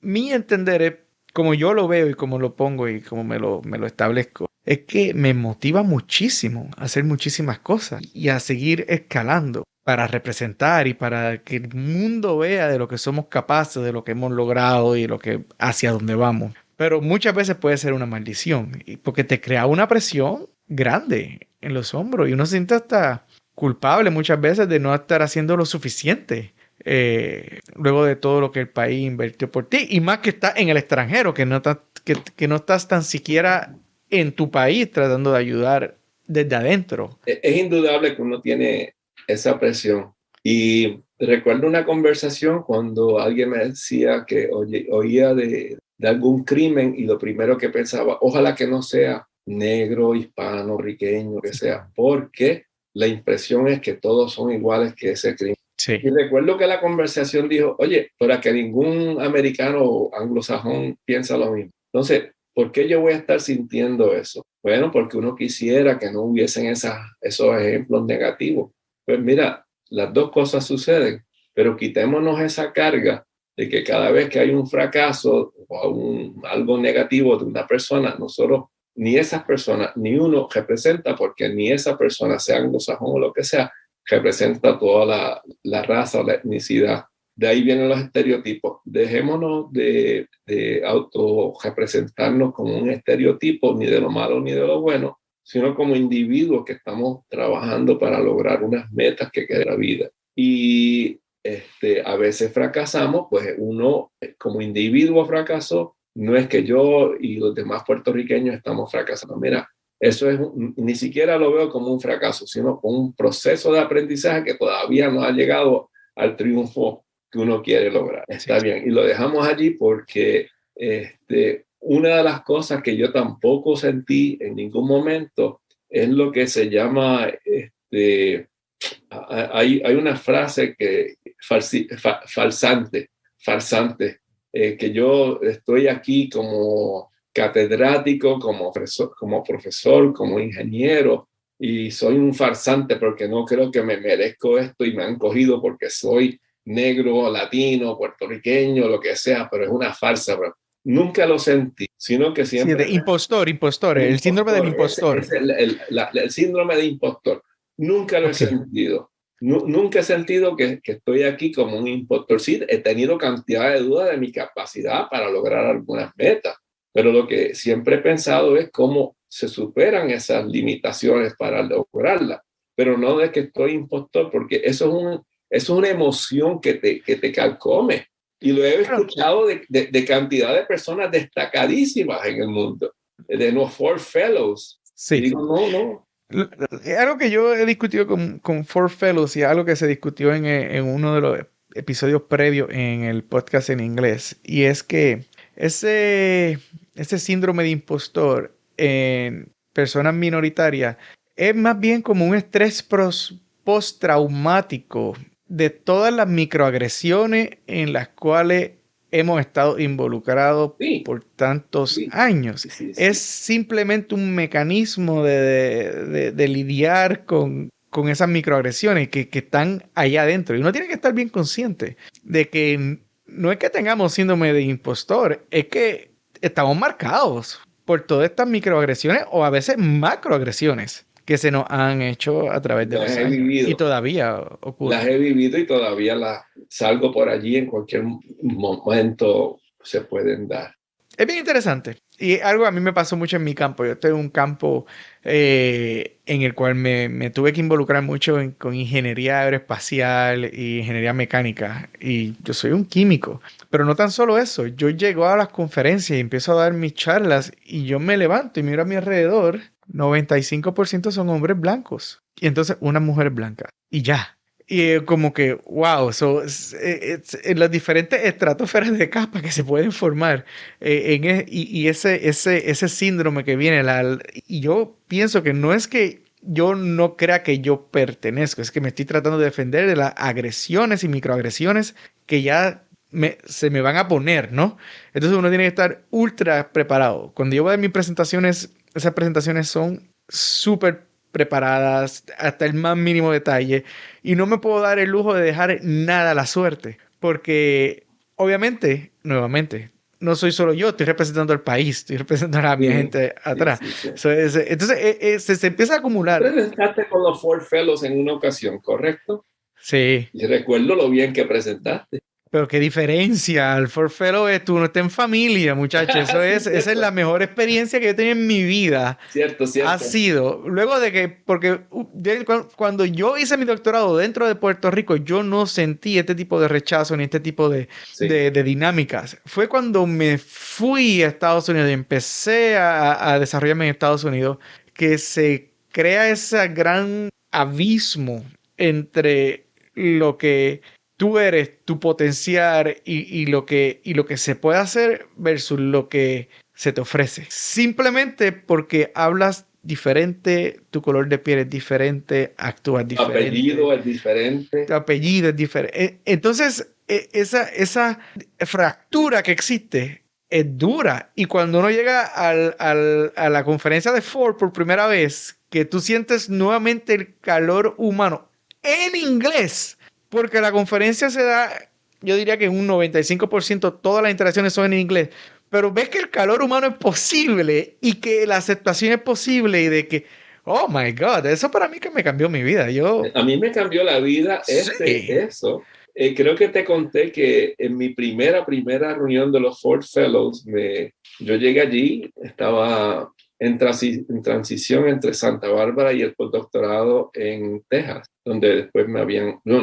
Speaker 2: mi entender es, como yo lo veo y como lo pongo y como me lo establezco, es que me motiva muchísimo a hacer muchísimas cosas y a seguir escalando para representar y para que el mundo vea de lo que somos capaces, de lo que hemos logrado y hacia dónde vamos. Pero muchas veces puede ser una maldición, porque te crea una presión grande en los hombros y uno se siente hasta culpable muchas veces de no estar haciendo lo suficiente luego de todo lo que el país invirtió por ti y más que estás en el extranjero, que no estás tan siquiera en tu país tratando de ayudar desde adentro.
Speaker 3: Es indudable que uno tiene esa presión. Y recuerdo una conversación cuando alguien me decía que oía de algún crimen y lo primero que pensaba, ojalá que no sea negro, hispano, riqueño, que sea, porque la impresión es que todos son iguales que ese crimen.
Speaker 2: Sí.
Speaker 3: Y recuerdo que la conversación dijo, oye, para que ningún americano o anglosajón piensa lo mismo. Entonces, ¿por qué yo voy a estar sintiendo eso? Bueno, porque uno quisiera que no hubiesen esos ejemplos negativos. Pues mira, las dos cosas suceden, pero quitémonos esa carga de que cada vez que hay un fracaso o algo negativo de una persona, nosotros, ni esas personas, ni uno representa, porque ni esa persona, sea anglosajón o lo que sea, representa toda la raza o la etnicidad. De ahí vienen los estereotipos. Dejémonos de auto-representarnos como un estereotipo, ni de lo malo ni de lo bueno, sino como individuos que estamos trabajando para lograr unas metas que quede la vida. Y a veces fracasamos, pues uno como individuo fracasó, no es que yo y los demás puertorriqueños estamos fracasando. Mira, eso ni siquiera lo veo como un fracaso, sino como un proceso de aprendizaje que todavía no ha llegado al triunfo que uno quiere lograr. Está bien. Y lo dejamos allí porque una de las cosas que yo tampoco sentí en ningún momento es lo que se llama, hay una frase que farsante, que yo estoy aquí como catedrático, como profesor, como ingeniero, y soy un farsante porque no creo que me merezco esto y me han cogido porque soy negro, latino, puertorriqueño, lo que sea, pero es una farsa, bro. Nunca lo sentí, sino que siempre...
Speaker 2: Sí, de impostor, el síndrome del impostor.
Speaker 3: El síndrome de impostor. Nunca lo he sentido. Nunca he sentido que estoy aquí como un impostor. Sí, he tenido cantidad de dudas de mi capacidad para lograr algunas metas, pero lo que siempre he pensado es cómo se superan esas limitaciones para lograrlas, pero no de que estoy impostor, porque eso es una emoción que te calcome. Y lo he escuchado de cantidad de personas destacadísimas en el mundo, de los Ford Fellows.
Speaker 2: Sí.
Speaker 3: Y digo, no.
Speaker 2: Algo que yo he discutido con Ford Fellows y algo que se discutió en uno de los episodios previos en el podcast en inglés, y es que ese síndrome de impostor en personas minoritarias es más bien como un estrés postraumático de todas las microagresiones en las cuales hemos estado involucrados por tantos años. Sí. Es simplemente un mecanismo de lidiar con esas microagresiones que están allá adentro. Y uno tiene que estar bien consciente de que no es que tengamos síndrome de impostor, es que estamos marcados por todas estas microagresiones o a veces macroagresiones que se nos han hecho a través de los años. Vivido. Y todavía ocurre.
Speaker 3: Las he vivido y todavía las salgo por allí, en cualquier momento se pueden dar.
Speaker 2: Es bien interesante. Y algo a mí me pasó mucho en mi campo. Yo estoy en un campo en el cual me tuve que involucrar mucho con ingeniería aeroespacial y ingeniería mecánica. Y yo soy un químico. Pero no tan solo eso. Yo llego a las conferencias y empiezo a dar mis charlas y yo me levanto y miro a mi alrededor. 95% son hombres blancos. Y entonces una mujer blanca. Y ya. Y como que, wow, en las diferentes estratosferas de capa que se pueden formar y ese síndrome que viene, y yo pienso que no es que yo no crea que yo pertenezco, es que me estoy tratando de defender de las agresiones y microagresiones que ya se me van a poner, ¿no? Entonces uno tiene que estar ultra preparado. Cuando yo voy a dar mis presentaciones, esas presentaciones son súper preparadas hasta el más mínimo detalle y no me puedo dar el lujo de dejar nada a la suerte porque obviamente, nuevamente, no soy solo yo, estoy representando al país, estoy representando a mi gente atrás. Sí. Entonces se empieza a acumular.
Speaker 3: Presentaste con los Ford Fellows en una ocasión, ¿correcto?
Speaker 2: Sí.
Speaker 3: Y recuerdo lo bien que presentaste.
Speaker 2: Pero qué diferencia, el Ford Fellow es tú no estás en familia, muchachos.
Speaker 3: Sí,
Speaker 2: Esa es
Speaker 3: cierto,
Speaker 2: la mejor experiencia que yo he tenido en mi vida.
Speaker 3: cierto,
Speaker 2: Ha
Speaker 3: cierto.
Speaker 2: sido, luego de que, porque cuando yo hice mi doctorado dentro de Puerto Rico, yo no sentí este tipo de rechazo ni este tipo
Speaker 3: Sí.
Speaker 2: de dinámicas. Fue cuando me fui a Estados Unidos y empecé a desarrollarme en Estados Unidos que se crea ese gran abismo entre lo que tú eres, tu potencial y lo que se puede hacer versus lo que se te ofrece. Simplemente porque hablas diferente, tu color de piel es diferente, actúas
Speaker 3: Tu apellido
Speaker 2: diferente,
Speaker 3: es diferente.
Speaker 2: tu apellido es diferente. Entonces, esa fractura que existe es dura. Y cuando uno llega a la conferencia de Ford por primera vez, que tú sientes nuevamente el calor humano en inglés, porque la conferencia se da, yo diría que en un 95% todas las interacciones son en inglés, pero ves que el calor humano es posible y que la aceptación es posible y de que, oh my God, eso para mí que me cambió mi vida. Yo,
Speaker 3: A mí me cambió la vida
Speaker 2: sí.
Speaker 3: eso. Creo que te conté que en mi primera reunión de los Ford Fellows, yo llegué allí, estaba en transición entre Santa Bárbara y el postdoctorado en Texas, donde después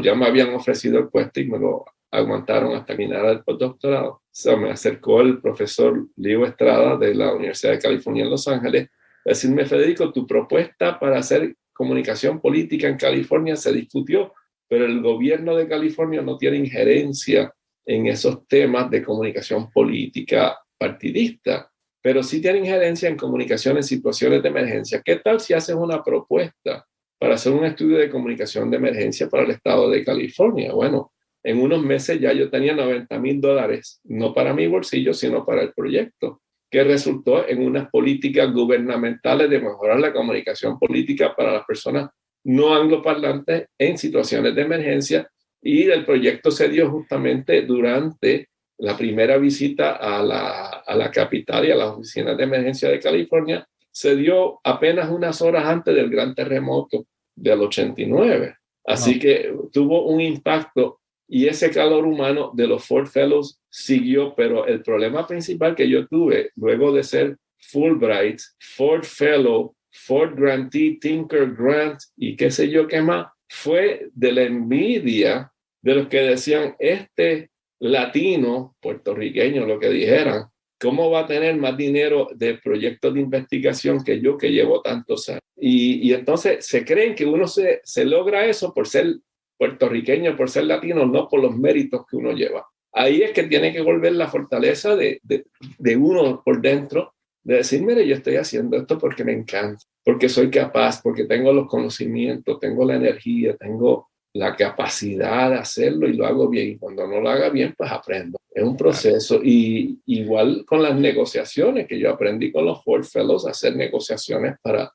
Speaker 3: ya me habían ofrecido el puesto y me lo aguantaron hasta terminar el postdoctorado. Me acercó el profesor Leo Estrada de la Universidad de California en Los Ángeles a decirme: Federico, tu propuesta para hacer comunicación política en California se discutió, pero el gobierno de California no tiene injerencia en esos temas de comunicación política partidista, pero sí tiene injerencia en comunicación en situaciones de emergencia. ¿Qué tal si haces una propuesta para hacer un estudio de comunicación de emergencia para el estado de California? Bueno, en unos meses ya yo tenía $90,000, no para mi bolsillo, sino para el proyecto, que resultó en unas políticas gubernamentales de mejorar la comunicación política para las personas no angloparlantes en situaciones de emergencia, y el proyecto se dio justamente durante la primera visita a la capital y a las oficinas de emergencia de California. Se dio apenas unas horas antes del gran terremoto del 89. Así que tuvo un impacto, y ese calor humano de los Ford Fellows siguió, pero el problema principal que yo tuve luego de ser Fulbright, Ford Fellow, Ford Grantee, Tinker Grant y qué sé yo qué más, fue de la envidia de los que decían: este latino, puertorriqueño, lo que dijeran, ¿cómo va a tener más dinero de proyectos de investigación que yo, que llevo tantos años? Y entonces se creen que uno se logra eso por ser puertorriqueño, por ser latino, no por los méritos que uno lleva. Ahí es que tiene que volver la fortaleza de uno por dentro, de decir: mire, yo estoy haciendo esto porque me encanta, porque soy capaz, porque tengo los conocimientos, tengo la energía, tengo la capacidad de hacerlo y lo hago bien. Y cuando no lo haga bien, pues aprendo. Es un proceso. Y igual con las negociaciones, que yo aprendí con los Ford Fellows a hacer negociaciones para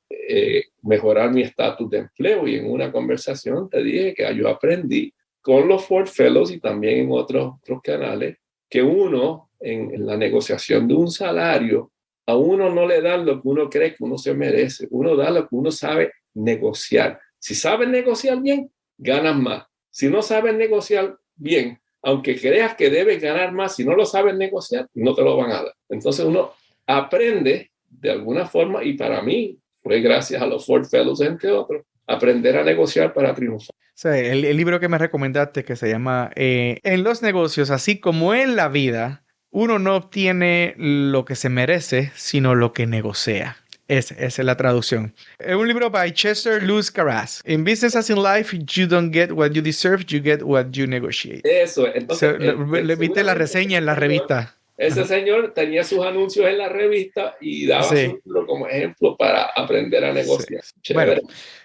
Speaker 3: mejorar mi estatus de empleo. Y en una conversación te dije que yo aprendí con los Ford Fellows y también en otros canales, que uno, en la negociación de un salario, a uno no le dan lo que uno cree que uno se merece. Uno da lo que uno sabe negociar. Si sabes negociar bien, ganas más. Si no sabes negociar bien, aunque creas que debes ganar más, si no lo sabes negociar, no te lo van a dar. Entonces uno aprende de alguna forma, y para mí fue gracias a los Ford Fellows, entre otros, aprender a negociar para triunfar.
Speaker 2: O sea, el libro que me recomendaste, que se llama En los negocios, así como en la vida, uno no obtiene lo que se merece, sino lo que negocia. Esa es la traducción. Es un libro by Chester Lewis Carras. In business as in life, you don't get what you deserve, you get what you negotiate.
Speaker 3: Eso, entonces,
Speaker 2: Le viste la reseña en la revista.
Speaker 3: Ese señor tenía sus anuncios en la revista y daba su
Speaker 2: Sí,
Speaker 3: libro como ejemplo para aprender a negociar.
Speaker 2: sí. Bueno,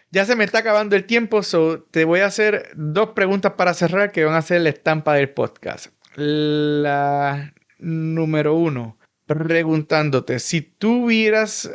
Speaker 2: ya se me está acabando el tiempo, so te voy a hacer 2 preguntas para cerrar que van a ser la estampa del podcast. La número 1, preguntándote, si tuvieras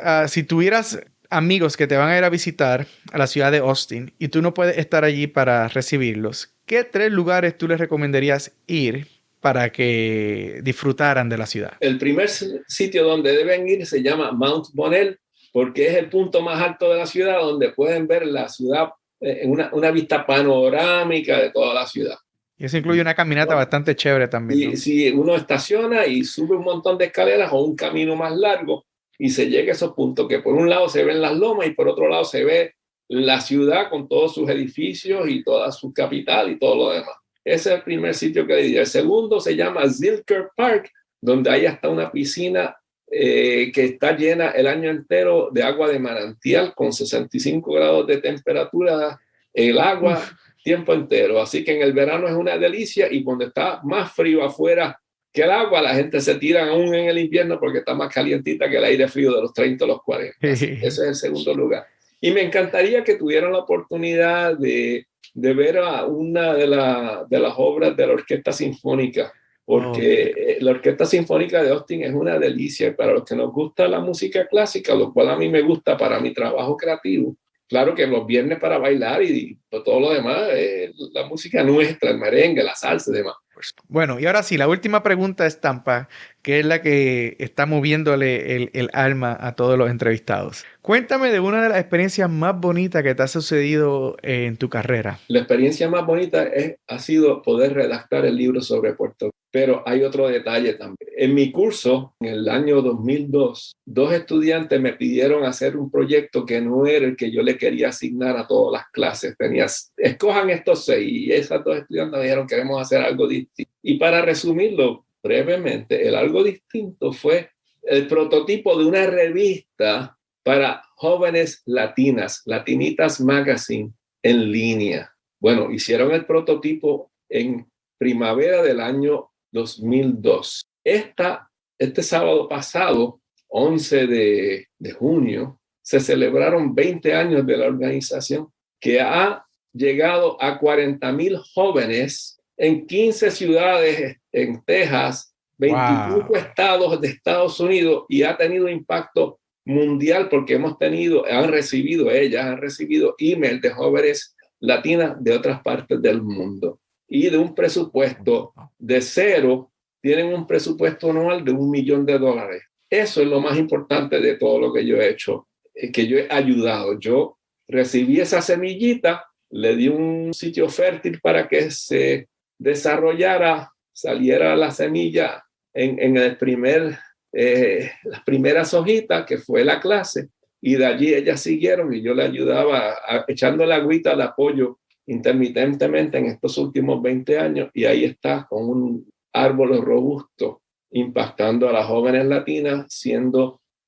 Speaker 2: amigos que te van a ir a visitar a la ciudad de Austin y tú no puedes estar allí para recibirlos, ¿qué 3 lugares tú les recomendarías ir para que disfrutaran de la ciudad?
Speaker 3: El primer sitio donde deben ir se llama Mount Bonnell, porque es el punto más alto de la ciudad, donde pueden ver la ciudad en una vista panorámica de toda la ciudad.
Speaker 2: Y eso incluye una caminata bastante chévere también, ¿no?
Speaker 3: Si uno estaciona y sube un montón de escaleras o un camino más largo y se llega a esos puntos que por un lado se ven las lomas y por otro lado se ve la ciudad con todos sus edificios y toda su capital y todo lo demás. Ese es el primer sitio que diría. El segundo se llama Zilker Park, donde hay hasta una piscina que está llena el año entero de agua de manantial con 65 grados de temperatura, el agua tiempo entero. Así que en el verano es una delicia y cuando está más frío afuera que el agua, la gente se tira aún en el invierno porque está más calientita que el aire frío de los 30 o los 40. Ese es el segundo lugar. Y me encantaría que tuvieran la oportunidad de ver a una de las obras de la Orquesta Sinfónica, porque la Orquesta Sinfónica de Austin es una delicia. Y para los que nos gusta la música clásica, lo cual a mí me gusta para mi trabajo creativo, claro que los viernes para bailar y todo lo demás, la música nuestra, el merengue, la salsa y demás.
Speaker 2: Bueno, y ahora sí, la última pregunta es Tampa, que es la que está moviéndole el alma a todos los entrevistados. Cuéntame de una de las experiencias más bonitas que te ha sucedido en tu carrera.
Speaker 3: La experiencia más bonita ha sido poder redactar el libro sobre Puerto Rico. Pero hay otro detalle también. En mi curso, en el año 2002, 2 estudiantes me pidieron hacer un proyecto que no era el que yo le quería asignar a todas las clases. Escojan estos 6 y esas 2 estudiantes me dijeron queremos hacer algo distinto. Y para resumirlo brevemente, el algo distinto fue el prototipo de una revista para jóvenes latinas, Latinitas Magazine, en línea. Bueno, hicieron el prototipo en primavera del año 2002. Este sábado pasado, 11 de junio, se celebraron 20 años de la organización, que ha llegado a 40,000 jóvenes en 15 ciudades en Texas, 25 estados de Estados Unidos, y ha tenido impacto mundial porque han recibido email de jóvenes latinas de otras partes del mundo. Y de un presupuesto de 0, tienen un presupuesto anual de $1 millón. Eso es lo más importante de todo lo que yo he hecho, que yo he ayudado. Yo recibí esa semillita, le di un sitio fértil para que se desarrollara, saliera la semilla en las primeras hojitas, que fue la clase, y de allí ellas siguieron y yo le ayudaba echando la agüita de apoyo intermitentemente en estos últimos 20 años, y ahí está con un árbol robusto impactando a las jóvenes latinas,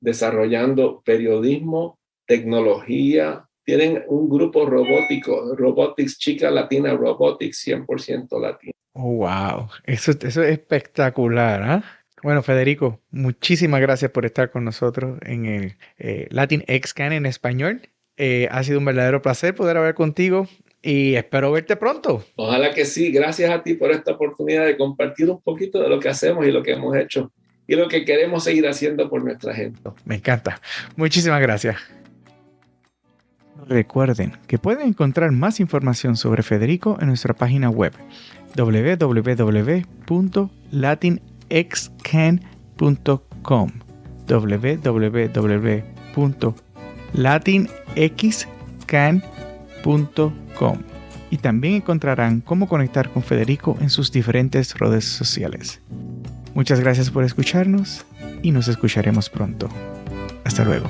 Speaker 3: desarrollando periodismo, tecnología. Tienen un grupo robótico, Robotics, Chica Latina Robotics, 100% latina.
Speaker 2: Oh, wow, eso es espectacular, ¿eh? Bueno, Federico, muchísimas gracias por estar con nosotros en el Latin X-Can en español. Ha sido un verdadero placer poder hablar contigo y espero verte pronto.
Speaker 3: Ojalá que sí. Gracias a ti por esta oportunidad de compartir un poquito de lo que hacemos y lo que hemos hecho y lo que queremos seguir haciendo por nuestra gente.
Speaker 2: Me encanta. Muchísimas gracias. Recuerden que pueden encontrar más información sobre Federico en nuestra página web www.latinxcan.com www.latinxcan.com y también encontrarán cómo conectar con Federico en sus diferentes redes sociales. Muchas gracias por escucharnos y nos escucharemos pronto. Hasta luego.